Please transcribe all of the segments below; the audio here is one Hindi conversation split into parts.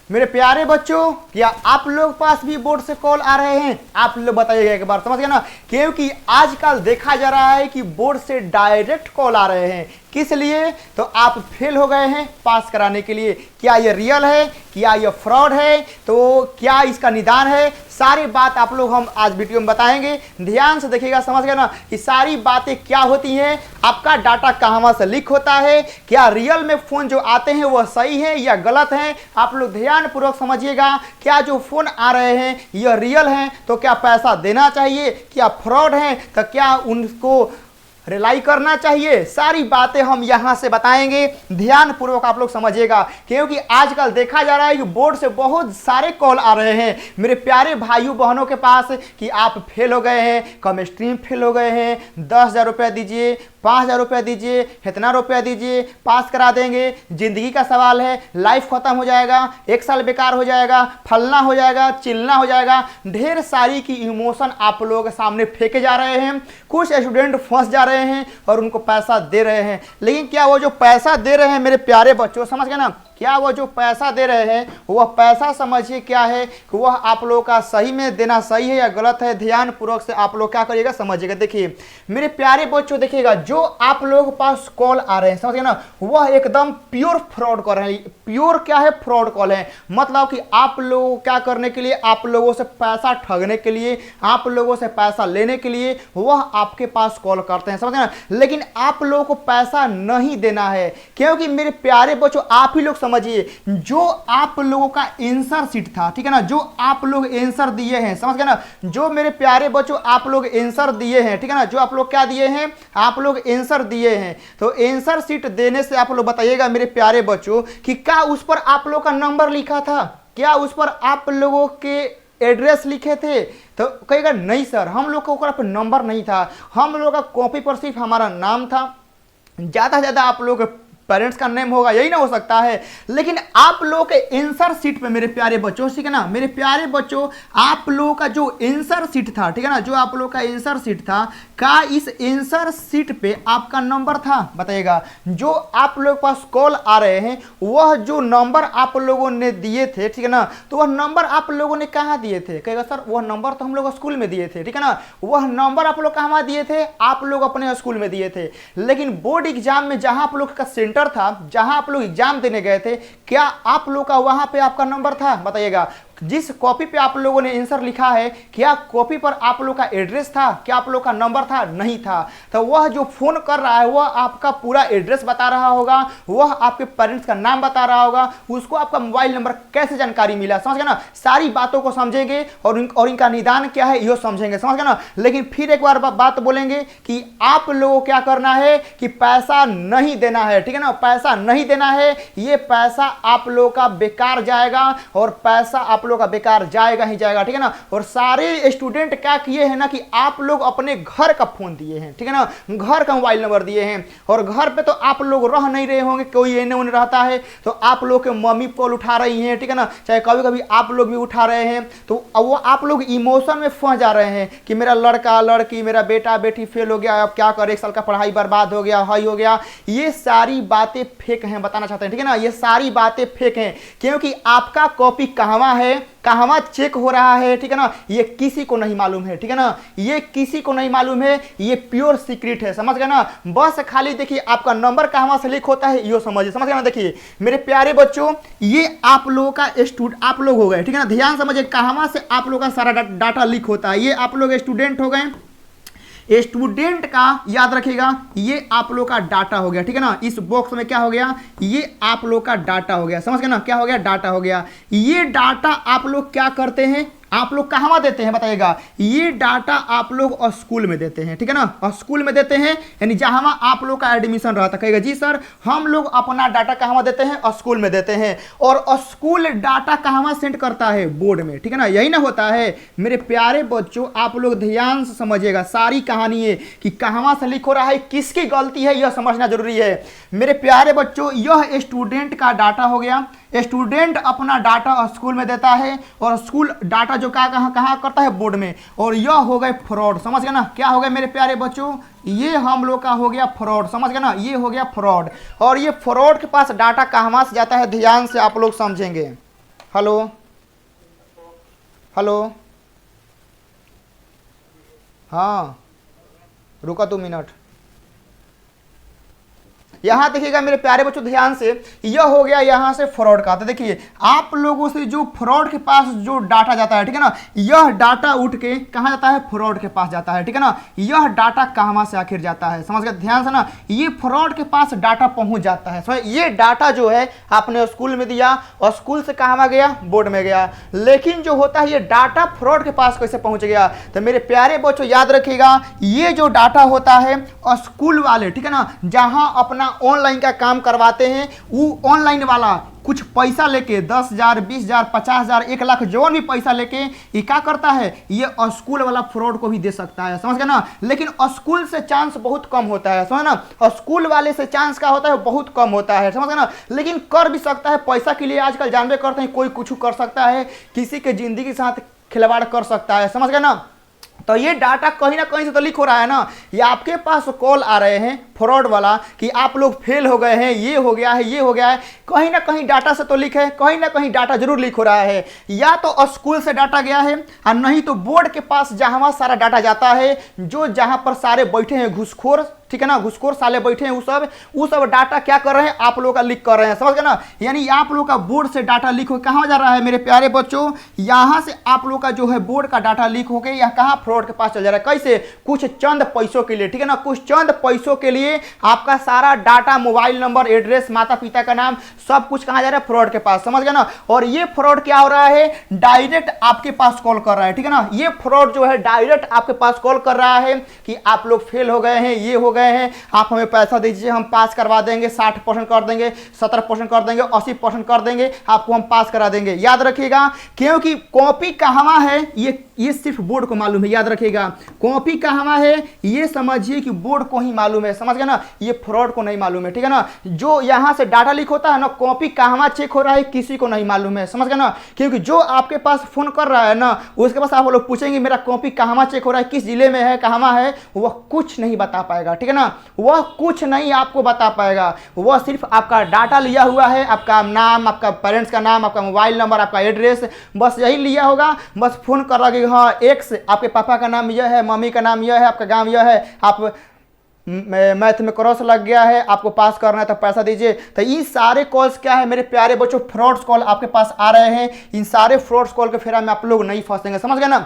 मेरे प्यारे बच्चों, क्या आप लोग पास भी बोर्ड से कॉल आ रहे हैं? आप लोग बताइएगा एक बार, समझ गए ना? क्योंकि आजकल देखा जा रहा है कि बोर्ड से डायरेक्ट कॉल आ रहे हैं। किस लिए? तो आप फेल हो गए हैं पास कराने के लिए। क्या ये रियल है, क्या ये फ्रॉड है, तो क्या इसका निदान है, सारी बात आप लोग हम आज वीडियो में बताएंगे। ध्यान से देखिएगा, समझ गए ना कि सारी बातें क्या होती हैं, आपका डाटा कहां से लीक होता है, क्या रियल में फोन जो आते हैं वह सही है या गलत है। आप लोग ध्यान पूर्वक समझिएगा। क्या जो फोन आ रहे हैं यह रियल हैं तो क्या पैसा देना चाहिए, क्या फ्रॉड है तो क्या उनको रिलाई करना चाहिए, सारी बातें हम यहां से बताएंगे। ध्यान पूर्वक आप लोग समझिएगा, क्योंकि आजकल देखा जा रहा है कि बोर्ड से बहुत सारे कॉल आ रहे हैं मेरे प्यारे भाइयों बहनों के पास कि आप फेल हो गए हैं, केमिस्ट्री में फेल हो गए हैं, 10,000 रुपया दीजिए, 5,000 रुपया दीजिए, इतना रुपया दीजिए, पास करा देंगे, जिंदगी का सवाल है, लाइफ खत्म हो जाएगा, 1 साल बेकार हो जाएगा, फलना हो जाएगा, चिलना हो जाएगा। ढेर सारी की इमोशन आप लोगों के सामने फेंके जा रहे हैं। कुछ स्टूडेंट फंस जा रहे हैं और उनको पैसा दे रहे हैं। लेकिन क्या वो जो पैसा दे रहे हैं मेरे प्यारे बच्चों, समझ गए ना, क्या वो जो पैसा दे रहे हैं वह पैसा समझिए क्या है कि वह आप लोगों का सही में देना सही है या गलत है। ध्यान पूर्वक से आप लोग क्या करिएगा, समझिएगा। देखिए मेरे प्यारे बच्चों, देखिएगा जो आप लोगों के पास कॉल आ रहे हैं, समझिए ना, वह एकदम प्योर फ्रॉड कॉल है। प्योर क्या है? फ्रॉड कॉल है। मतलब कि आप लोग क्या करने के लिए, आप लोगों से पैसा ठगने के लिए, आप लोगों से पैसा लेने के लिए वह आपके पास कॉल करते हैं, समझ गए ना। लेकिन आप लोगों को पैसा नहीं देना है, क्योंकि मेरे प्यारे बच्चों आप ही लोग समझिए, जो आप लोगों का आंसर शीट था, ठीक है ना, जो आप लोग आंसर दिए हैं, समझ गए ना, जो मेरे प्यारे बच्चों आप लोग आंसर दिए हैं, ठीक है ना, जो आप लोग क्या दिए हैं, आप लोग आंसर दिए हैं, तो आंसर शीट देने से आप लोग बताइएगा मेरे प्यारे बच्चों कि क्या उस पर आप लोग का नंबर लिखा था, क्या उस पर आप लोगों के एड्रेस लिखे थे? तो कहेगा नहीं सर, हम लोग का पर नंबर नहीं था, हम लोग का कॉपी पर सिर्फ हमारा नाम था, ज्यादा से ज्यादा आप लोग पेरेंट्स का नेम होगा, यही ना हो सकता है। लेकिन आप लोग के आंसर शीट पे मेरे प्यारे बच्चों, ठीक है ना, मेरे प्यारे बच्चों आप लोगों का जो आंसर शीट था, ठीक है ना, जो आप लोग का आंसर शीट था, का इस आंसर शीट पे आपका नंबर था? बताइएगा। जो आप लोग पास कॉल आ रहे हैं वह जो नंबर आप लोगों ने दिए थे, ठीक है ना, तो वह नंबर आप लोगों ने कहाँ दिए थे? कहेगा सर वह नंबर तो हम लोग स्कूल में दिए थे, ठीक है ना, वह नंबर आप लोग कहाँ दिए थे? आप लोग अपने स्कूल में दिए थे। लेकिन बोर्ड एग्जाम में जहां आप लोग का था, जहां आप लोग एग्जाम देने गए थे, क्या आप लोग का वहां पे आपका नंबर था? बताइएगा। जिस कॉपी पे आप लोगों ने आंसर लिखा है, क्या कॉपी पर आप लोग का एड्रेस था? क्या आप लोग का नंबर था? नहीं था। तो वह जो फोन कर रहा है वह आपका पूरा एड्रेस बता रहा होगा, वह आपके पेरेंट्स का नाम बता रहा होगा, उसको आपका मोबाइल नंबर कैसे जानकारी मिला, समझ गए ना। सारी बातों को समझेंगे और इनका निदान क्या है यह समझेंगे, समझ गए ना। लेकिन फिर एक बार बात बोलेंगे कि आप लोगों को क्या करना है कि पैसा नहीं देना है, ठीक है ना, पैसा नहीं देना है। ये पैसा आप लोगों का बेकार जाएगा और पैसा आप लोग का बेकार जाएगा ही जाएगा, ठीक है ना। और सारे स्टूडेंट क्या किए हैं ना कि आप लोग अपने घर का फोन दिए हैं, ठीक है ना, घर का मोबाइल नंबर दिए हैं, और घर पे तो आप लोग रह नहीं रहे होंगे, कोई एने ओने रहता है तो आप लोग के मम्मी कॉल उठा रही हैं, ठीक है ना, चाहे कभी कभी आप लोग भी उठा रहे हैं, तो वो आप लोग इमोशन में फंस जा रहे हैं कि मेरा लड़का लड़की, मेरा बेटा बेटी फेल हो गया, अब क्या करे, 1 साल का पढ़ाई बर्बाद हो गया, हाई हो गया। ये सारी बातें फेक हैं, बताना चाहते हैं, ठीक है ना, ये सारी बातें फेक हैं, क्योंकि आपका कॉपी कहां है, कहां चेक हो रहा है, ठीक है ना, ये किसी को नहीं मालूम है, ठीक है ना, ये किसी को नहीं मालूम है, ये प्योर सीक्रेट है, समझ गए ना। बस खाली देखिए आपका नंबर कहां से लीक होता है यो समझिए, समझ गए ना। देखिए मेरे प्यारे बच्चों, ये आप लोगों का आप लोग हो गए, ठीक है ना, ध्यान समझिए कहां से आप लोगों का सारा डाटा लीक होता है। ये आप लोग स्टूडेंट हो गए, स्टूडेंट का याद रखिएगा, ये आप लोग का डाटा हो गया, ठीक है ना। इस बॉक्स में क्या हो गया, ये आप लोग का डाटा हो गया, समझ गए ना, क्या हो गया, डाटा हो गया। ये डाटा आप लोग क्या करते हैं, आप लोग कहां देते हैं? बताइएगा। ये डाटा आप लोग स्कूल में देते हैं, ठीक है ना, स्कूल में देते हैं, यानी जहां आप लोग का एडमिशन रहता। कहेगा जी सर हम लोग अपना डाटा कहां देते हैं? स्कूल में देते हैं। और स्कूल डाटा कहां सेंड करता है? बोर्ड में, ठीक है ना, यही ना होता है। मेरे प्यारे बच्चों आप लोग ध्यान से समझिएगा, सारी कहानी है कि कहां से लीक हो रहा है, किसकी गलती है, यह समझना जरूरी है। मेरे प्यारे बच्चों यह स्टूडेंट का डाटा हो गया, स्टूडेंट अपना डाटा स्कूल में देता है और स्कूल डाटा जो कहाँ करता है? बोर्ड में। और यह हो गए फ्रॉड, समझ गए ना, क्या हो गए मेरे प्यारे बच्चों, ये हम लोग का हो गया फ्रॉड, समझ गए ना, ये हो गया फ्रॉड। और ये फ्रॉड के पास डाटा कहाँ से जाता है, ध्यान से आप लोग समझेंगे। हेलो हेलो, हाँ रुका 2 मिनट। यहां देखिएगा मेरे प्यारे बच्चों ध्यान से, यह हो गया यहां से फ्रॉड का। तो देखिए आप लोगों से जो फ्रॉड के पास जो डाटा जाता है, ठीक है ना, यह डाटा उठ के कहां जाता है, फ्रॉड के पास जाता है, ठीक है ना। यह डाटा कहां से आखिर जाता है, समझ गए ध्यान से ना, ये फ्रॉड के पास डाटा पहुंच जाता है। समझ, ये डाटा जो है आपने स्कूल में दिया और स्कूल से कहां गया, बोर्ड में गया, लेकिन जो होता है ये डाटा फ्रॉड के पास कैसे पहुंच गया। तो मेरे प्यारे बच्चों याद रखिएगा, ये जो डाटा होता है स्कूल वाले, ठीक है ना, जहां अपना ऑनलाइन का काम करवाते हैं, वो ऑनलाइन वाला कुछ पैसा लेके 10,000 20,000 50,000 1 लाख जो भी पैसा लेके ये क्या करता है, ये स्कूल वाला फ्रॉड को भी दे सकता है, समझ गए ना। लेकिन स्कूल से चांस बहुत कम होता है, समझ ना, स्कूल वाले से चांस का होता है बहुत कम होता है, समझ गए ना। लेकिन कर भी सकता है, पैसा के लिए आजकल जानबे करते हैं, कोई कुछ कर सकता है, किसी के जिंदगी के साथ खिलवाड़ कर सकता है, समझ गए ना। तो ये डाटा कहीं ना कहीं से तो लीक हो रहा है ना, ये आपके पास कॉल आ रहे हैं फ्रॉड वाला कि आप लोग फेल हो गए हैं, ये हो गया है, ये हो गया है, कहीं ना कहीं डाटा से तो लीक है, कहीं ना कहीं डाटा जरूर लीक हो रहा है। या तो स्कूल से डाटा गया है और नहीं तो बोर्ड के पास जहां सारा डाटा जाता है, जो जहां पर सारे बैठे हैं घुसखोर, ठीक है ना, घुसखोर साले बैठे हैं, वो सब डाटा क्या कर रहे हैं, आप लोगों का लीक कर रहे हैं, समझ गए ना। यानी आप लोगों का बोर्ड से डाटा लीक हो कहां जा रहा है मेरे प्यारे बच्चों, यहां से आप लोगों का जो है बोर्ड का डाटा लीक हो गया, या कहां फ्रॉड के पास चल जा रहा है, कैसे, कुछ चंद पैसों के लिए, ठीक है ना, कुछ चंद पैसों के लिए आपका सारा डाटा, मोबाइल नंबर, एड्रेस, माता पिता का नाम, सब कुछ कहां जा रहा है, फ्रॉड के पास, समझ गए ना। और ये फ्रॉड क्या हो रहा है, डायरेक्ट आपके पास कॉल कर रहा है, ठीक है ना, ये फ्रॉड जो है डायरेक्ट आपके पास कॉल कर रहा है कि आप लोग फेल हो गए हैं, ये हो गए हैं, आप हमें पैसा दीजिए, हम पास करवा देंगे, 60% कर देंगे, 17% कर देंगे, 80% कर देंगे, आपको हम पास करा देंगे। याद रखिएगा, क्योंकि कॉपी कहां है ये सिर्फ बोर्ड को मालूम है, याद रखिएगा, कॉपी कहां है ये समझिए कि बोर्ड को ही मालूम है, समझ गए ना, ये फ्रॉड को नहीं मालूम है, ठीक है ना। जो यहां से डाटा लीक होता है ना, कॉपी कहां चेक हो रहा है किसी को नहीं मालूम है, समझ गए ना। क्योंकि जो आपके पास फोन कर रहा है ना, उसके पास आप लोग पूछेंगे मेरा कॉपी कहां चेक हो रहा है, किस जिले में है, कहां है, वह कुछ नहीं बता पाएगा, ठीक है ना, वह कुछ नहीं आपको बता पाएगा, वह सिर्फ आपका डाटा लिया हुआ है, आपका नाम, आपका पेरेंट्स का नाम, आपका मोबाइल नंबर, आपका एड्रेस, बस यही लिया होगा, बस फोन कर रहा है कि हाँ एक्स, आपके पापा का नाम यह है, मम्मी का नाम यह है, आपका गांव यह है, आप मैथ में क्रॉस लग गया है, आपको पास करना है तो पैसा दीजिए। तो ये सारे कॉल्स क्या है मेरे प्यारे बच्चों, फ्रॉड्स कॉल आपके पास आ रहे हैं। इन सारे फ्रॉड्स कॉल के फेरा में आप लोग नहीं फंसेंगे, समझ गए ना।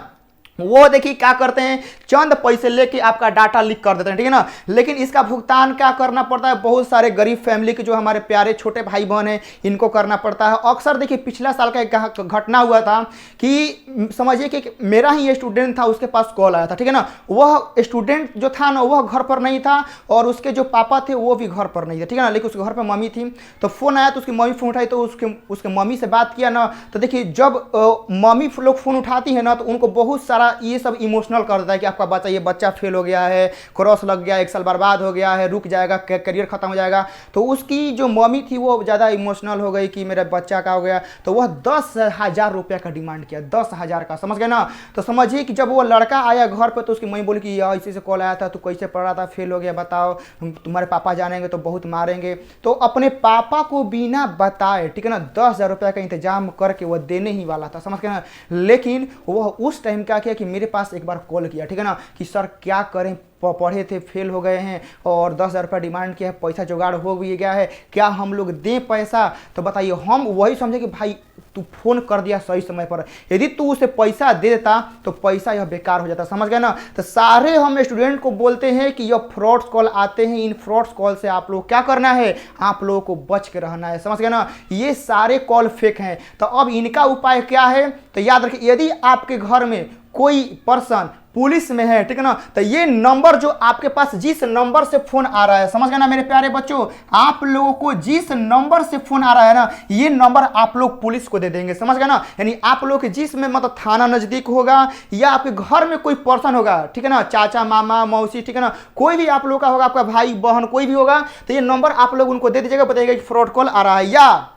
वो देखिए क्या करते हैं, चंद पैसे लेके आपका डाटा लीक कर देते हैं, ठीक है ना। लेकिन इसका भुगतान क्या करना पड़ता है, बहुत सारे गरीब फैमिली के जो हमारे प्यारे छोटे भाई बहन हैं इनको करना पड़ता है। अक्सर देखिए पिछला साल का एक घटना हुआ था कि समझिए कि मेरा ही स्टूडेंट था, उसके पास कॉल आया था, ठीक है ना। वह स्टूडेंट जो था ना वह घर पर नहीं था और उसके जो पापा थे वो भी घर पर नहीं थे, ठीक है ना, लेकिन उसके घर पर मम्मी थी। तो फोन आया तो उसकी मम्मी फोन उठाई, तो उसके मम्मी से बात किया ना, तो देखिए जब मम्मी लोग फोन उठाती है ना तो उनको बहुत सारा ये सब इमोशनल कर देता है कि आपका बच्चा, ये बच्चा फेल हो गया है, क्रॉस लग गया, 1 साल बर्बाद हो गया है, रुक जाएगा, करियर खत्म हो जाएगा। तो उसकी जो मम्मी थी वो ज़्यादा इमोशनल हो गई कि मेरा बच्चा का हो गया, तो वह 10,000 रुपये का डिमांड किया, 10,000 का, समझ गए ना। तो समझिए कि जब वो लड़का आया घर पर तो उसकी मम्मी बोली कि यार इसी से कॉल आया था, तू कैसे पढ़ रहा था, फेल हो गया, बताओ, तुम्हारे पापा जानेंगे तो बहुत मारेंगे। तो अपने पापा को बिना बताए, ठीक है ना, 10,000 रुपये का इंतजाम करके वह देने ही वाला था, समझ गए ना। लेकिन वह उस टाइम क्या किया कि मेरे पास एक बार कॉल किया, ठीक है ना, कि सर क्या करें, पढ़े थे फेल हो गए हैं और 10,000 रुपये डिमांड किया है, पैसा जुगाड़ हो भी गया है, क्या हम लोग दें पैसा। तो बताइए, हम वही समझे कि भाई तू फोन कर दिया सही समय पर, यदि तू उसे पैसा दे देता तो पैसा यह बेकार हो जाता, समझ गए ना। तो सारे हम स्टूडेंट को बोलते हैं कि यह फ्रॉड्स कॉल आते हैं, इन फ्रॉड्स कॉल से आप लोग क्या करना है, आप लोगों को बच के रहना है, समझ गए ना। ये सारे कॉल फेक हैं। तो अब इनका उपाय क्या है, तो याद रखिए, यदि आपके घर में कोई पर्सन पुलिस में है, ठीक है ना, तो ये नंबर जो आपके पास जिस नंबर से फोन आ रहा है, समझ गए ना मेरे प्यारे बच्चों, आप लोगों को जिस नंबर से फोन आ रहा है ना, ये नंबर आप लोग पुलिस को दे देंगे, समझ गए ना। यानी आप लोग के जिसमें मतलब थाना नजदीक होगा या आपके घर में कोई पर्सन होगा, ठीक है ना, चाचा मामा मौसी, ठीक है ना, कोई भी आप लोग का होगा, आपका भाई बहन कोई भी होगा, तो ये नंबर आप लोग उनको दे दीजिएगा, बताइएगा कि फ्रॉड कॉल आ रहा है। या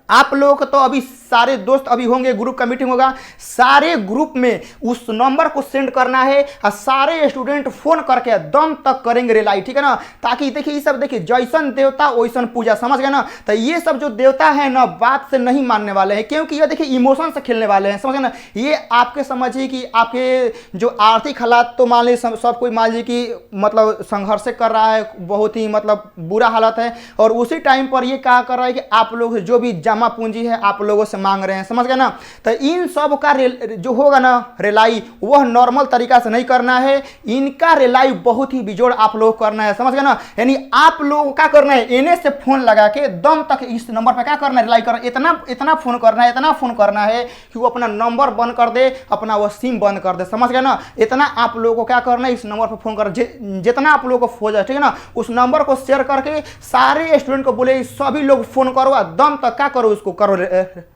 आप लोग तो अभी सारे दोस्त अभी होंगे, ग्रुप का मीटिंग होगा, सारे ग्रुप में उस नंबर को सेंड करना है और सारे स्टूडेंट फोन करके दम तक करेंगे रिलाई, ठीक है ना। ताकि देखिए ये सब देखिए जैसन देवता वैसन पूजा, समझ गए ना। तो ये सब जो देवता है ना बात से नहीं मानने वाले हैं, क्योंकि ये देखिए इमोशन से खेलने वाले हैं, समझ गए ना। ये आपके समझिए कि आपके जो आर्थिक हालात तो मान लीजिए सब कोई मान लीजिए कि मतलब संघर्ष कर रहा है, बहुत ही मतलब बुरा हालत है, और उसी टाइम पर ये क्या कर रहा है कि आप लोग जो भी जमा पूंजी है आप लोगों से मांग रहे हैं, समझ गए ना। तो इन सब का जो होगा ना रिलाई, वह नॉर्मल तरीका से नहीं करना है, इनका रिलाई बहुत ही बिजोड़ आप लोग करना है, समझ गए ना। यानी आप लोग क्या करना है, इन्हें से फोन लगा के दम तक इस नंबर पर क्या करना है, रिलाई करना, इतना फोन करना है, इतना फोन करना है कि वो अपना नंबर बंद कर दे, अपना वो सिम बंद कर दे, समझ गए ना। इतना आप लोगों को क्या करना है, इस नंबर पर फोन कर, जितना आप लोगों को हो जाए, ठीक है ना, उस नंबर को शेयर करके सारे स्टूडेंट को बोले सभी लोग फोन करो, दम तक क्या करो, उसको करो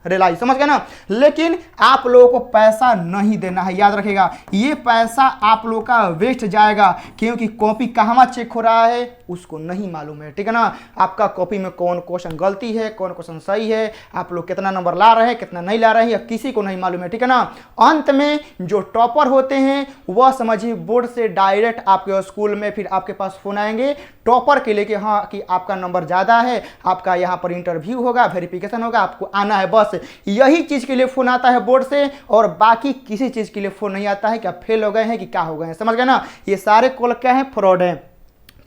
रिलाई, समझ गए ना। लेकिन आप लोगों को पैसा नहीं देना है, याद रखिएगा, ये पैसा आप लोगों का वेस्ट जाएगा, क्योंकि कॉपी कहाँ चेक हो रहा है उसको नहीं मालूम है, ठीक है ना। आपका कॉपी में कौन क्वेश्चन गलती है, कौन क्वेश्चन सही है, आप लोग कितना नंबर ला रहे हैं, कितना नहीं ला रहे हैं, किसी को नहीं मालूम है, ठीक है ना। अंत में जो टॉपर होते हैं वह समझिए बोर्ड से डायरेक्ट आपके स्कूल में फिर आपके पास फोन आएंगे टॉपर के लिए कि हाँ कि आपका नंबर ज़्यादा है, आपका यहाँ पर इंटरव्यू होगा, वेरिफिकेशन होगा, आपको आना है, बस यही चीज़ के लिए फ़ोन आता है बोर्ड से, और बाकी किसी चीज़ के लिए फ़ोन नहीं आता है कि आप फेल हो गए हैं कि क्या हो गए हैं, समझ गए ना। ये सारे कॉल क्या है, फ्रॉड है।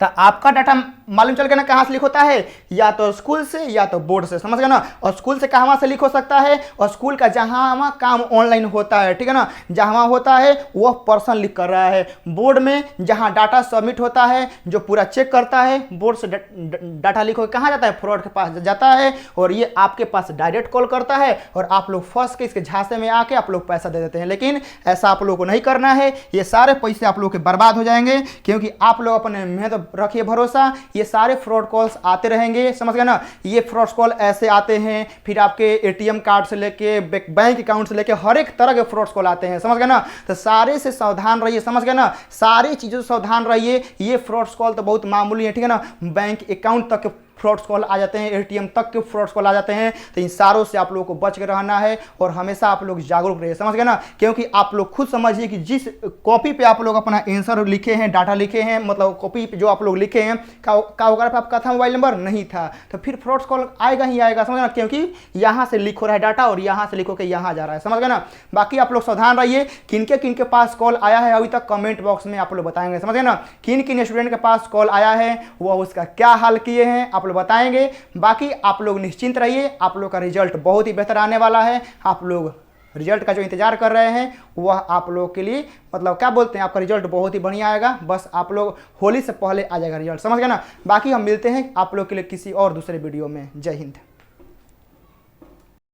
तो आपका डाटा मालूम चल गया ना कहाँ से लीक होता है, या तो स्कूल से या तो बोर्ड से, समझ गए ना। और स्कूल से कहाँ से लीक हो सकता है, और स्कूल का जहाँ काम ऑनलाइन होता है, ठीक है ना, जहाँ होता है वह पर्सन लीक कर रहा है। बोर्ड में जहाँ डाटा सबमिट होता है, जो पूरा चेक करता है, बोर्ड से डाटा लीक होकर कहाँ जाता है, फ्रॉड के पास जाता है, और ये आपके पास डायरेक्ट कॉल करता है, और आप लोग फंस के इसके झांसे में आके आप लोग पैसा दे देते हैं। लेकिन ऐसा आप लोग को नहीं करना है, ये सारे पैसे आप लोग के बर्बाद हो जाएंगे, क्योंकि आप लोग अपने मेहनत रखिए भरोसा, ये सारे फ्रॉड कॉल्स आते रहेंगे, समझ गए ना। ये फ्रॉड कॉल ऐसे आते हैं, फिर आपके एटीएम कार्ड से लेके बैंक अकाउंट से लेके हर एक तरह के फ्रॉड कॉल आते हैं, समझ गए ना। तो सारे से सावधान रहिए, समझ गए ना, सारी चीज़ों से सावधान रहिए। ये फ्रॉड कॉल तो बहुत मामूली है, ठीक है ना, बैंक अकाउंट तक फ्रॉड कॉल आ जाते हैं, एटीएम तक के फ्रॉड कॉल आ जाते हैं। तो इन सारों से आप लोगों को बच के रहना है, और हमेशा आप लोग जागरूक रहिए, समझ गए ना। क्योंकि आप लोग खुद समझिए कि जिस कॉपी पे आप लोग अपना आंसर लिखे हैं, डाटा लिखे हैं, मतलब कॉपी पे जो आप लोग लिखे हैं का होगा आपका था मोबाइल नंबर नहीं था, तो फिर फ्रॉड कॉल आएगा ही आएगा, समझ ना, क्योंकि यहाँ से लिख हो रहा है डाटा और यहाँ से लिखो के यहाँ जा रहा है, समझ गए ना। बाकी आप लोग सावधान रहिए, किनके पास कॉल आया है अभी तक कमेंट बॉक्स में आप लोग बताएंगे, समझ गए ना। किन स्टूडेंट के पास कॉल आया है वह उसका क्या हाल किए हैं आप लोग बताएंगे। बाकी आप लोग निश्चिंत रहिए, आप लोग का रिजल्ट बहुत ही बेहतर आने वाला है। आप लोग रिजल्ट का जो इंतजार कर रहे हैं वह आप लोग के लिए मतलब क्या बोलते हैं, आपका रिजल्ट बहुत ही बढ़िया आएगा। बस आप लोग होली से पहले आ जाएगा रिजल्ट, समझ गए ना। बाकी हम मिलते हैं आप लोग के लिए किसी और दूसरे वीडियो में। जय हिंद।